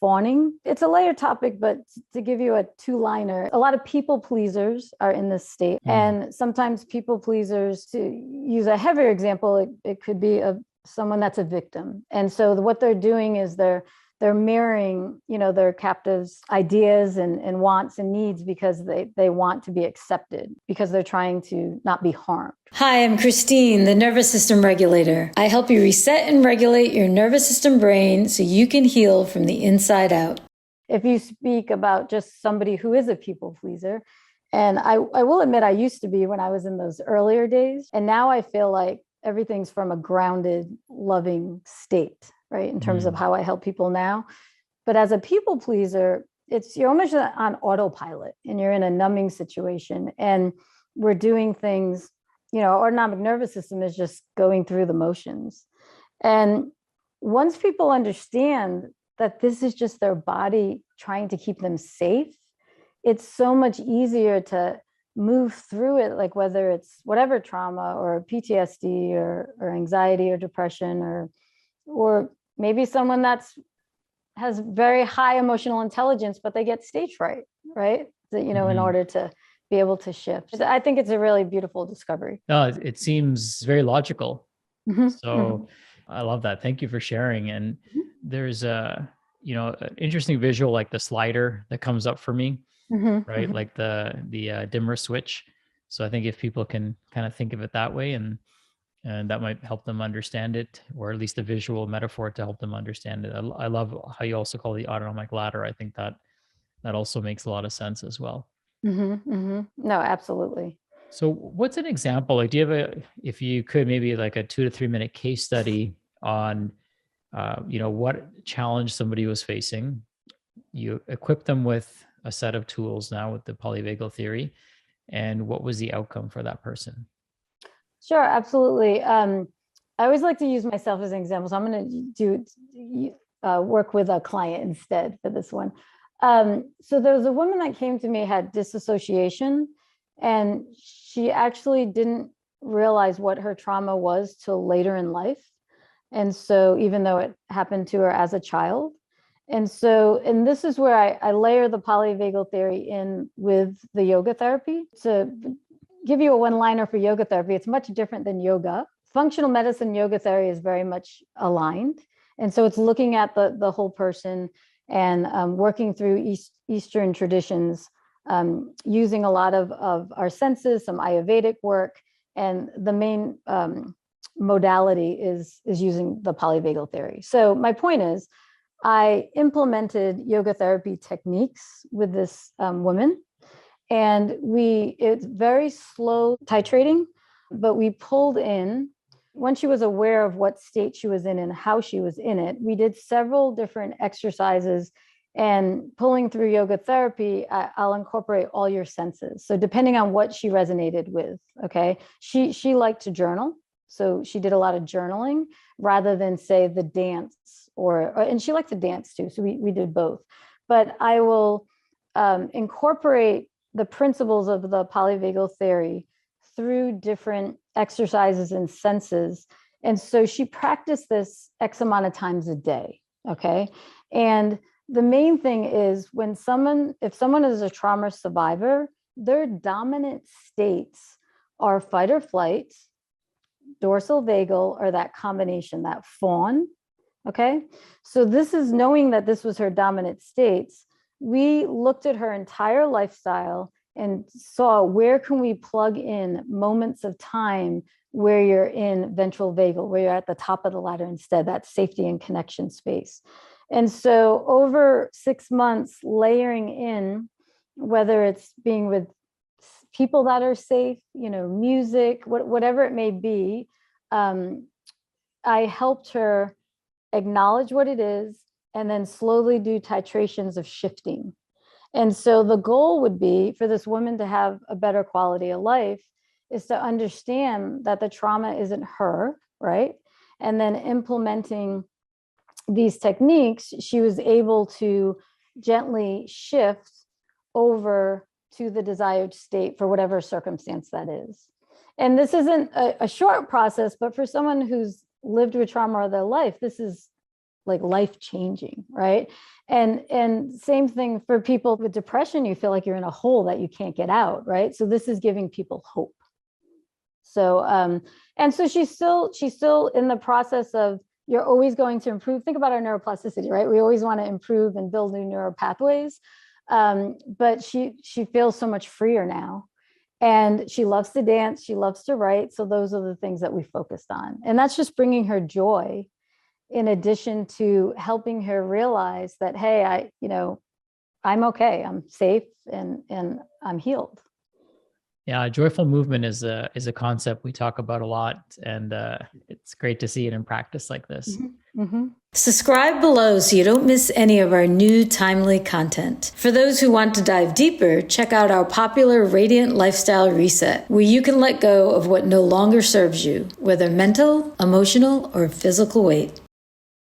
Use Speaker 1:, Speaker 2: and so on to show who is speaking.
Speaker 1: fawning. It's a layered topic, but to give you a two-liner, a lot of people pleasers are in this state. And sometimes people pleasers, to use a heavier example, it could be someone that's a victim. And so what they're doing is they're mirroring, their captive's ideas and wants and needs because they want to be accepted, because they're trying to not be harmed.
Speaker 2: Hi, I'm Christine, the Nervous System Regulator. I help you reset and regulate your nervous system brain so you can heal from the inside out.
Speaker 1: If you speak about just somebody who is a people pleaser, and I will admit I used to be when I was in those earlier days, and now I feel like everything's from a grounded, loving state, right? In terms of how I help people now. But as a people pleaser, you're almost on autopilot and you're in a numbing situation. And we're doing things, our autonomic nervous system is just going through the motions. And once people understand that this is just their body trying to keep them safe, it's so much easier to move through it, like whether it's whatever trauma or PTSD or anxiety or depression or maybe someone has very high emotional intelligence, but they get stage fright, right? In order to be able to shift. I think it's a really beautiful discovery.
Speaker 3: No, it seems very logical. So I love that. Thank you for sharing. And there's an interesting visual, like the slider that comes up for me, right? Like the dimmer switch. So I think if people can kind of think of it that way, and that might help them understand it, or at least a visual metaphor to help them understand it. I love how you also call the autonomic ladder. I think that also makes a lot of sense as well.
Speaker 1: No, absolutely.
Speaker 3: So what's an example? Like, do you have if you could, maybe like a 2 to 3 minute case study on, what challenge somebody was facing? You equip them with a set of tools now with the polyvagal theory, and what was the outcome for that person?
Speaker 1: Sure, absolutely. I always like to use myself as an example. So I'm going to work with a client instead for this one. So there was a woman that came to me, had disassociation, and she actually didn't realize what her trauma was till later in life. And so even though it happened to her as a child. And this is where I layer the polyvagal theory in with the yoga therapy. To give you a one-liner for yoga therapy, it's much different than yoga. Functional medicine yoga therapy is very much aligned. And so it's looking at the whole person and working through Eastern traditions, using a lot of our senses, some Ayurvedic work. And the main modality is using the polyvagal theory. So my point is, I implemented yoga therapy techniques with this woman. And it's very slow titrating, but we pulled in, when she was aware of what state she was in and how she was in it, we did several different exercises. And pulling through yoga therapy, I'll incorporate all your senses. So depending on what she resonated with, okay? She liked to journal. So she did a lot of journaling rather than, say, the dance and she liked to dance too. So we did both. But I will incorporate the principles of the polyvagal theory through different exercises and senses. And so she practiced this X amount of times a day, okay? And the main thing is if someone is a trauma survivor, their dominant states are fight or flight, dorsal vagal, or that combination, that fawn, okay? So this is knowing that this was her dominant states. We looked at her entire lifestyle and saw where can we plug in moments of time where you're in ventral vagal, where you're at the top of the ladder instead, that safety and connection space. And so over 6 months, layering in, whether it's being with people that are safe, music, whatever it may be, I helped her acknowledge what it is and then slowly do titrations of shifting. And so the goal would be for this woman to have a better quality of life is to understand that the trauma isn't her, right? And then implementing these techniques, she was able to gently shift over to the desired state for whatever circumstance that is. And this isn't a short process, but for someone who's lived with trauma all their life, this is like life changing, right? And same thing for people with depression, you feel like you're in a hole that you can't get out, right? So this is giving people hope. So and so she's still in the process of, you're always going to improve. Think about our neuroplasticity, right? We always want to improve and build new neural pathways. But she feels so much freer now. And she loves to dance, she loves to write. So those are the things that we focused on. And that's just bringing her joy, in addition to helping her realize that, hey, I'm okay, I'm safe, and I'm healed.
Speaker 3: Yeah, joyful movement is a concept we talk about a lot, and it's great to see it in practice like this.
Speaker 1: Mm-hmm. Mm-hmm.
Speaker 2: Subscribe below so you don't miss any of our new timely content. For those who want to dive deeper, check out our popular Radiant Lifestyle Reset, where you can let go of what no longer serves you, whether mental, emotional, or physical weight.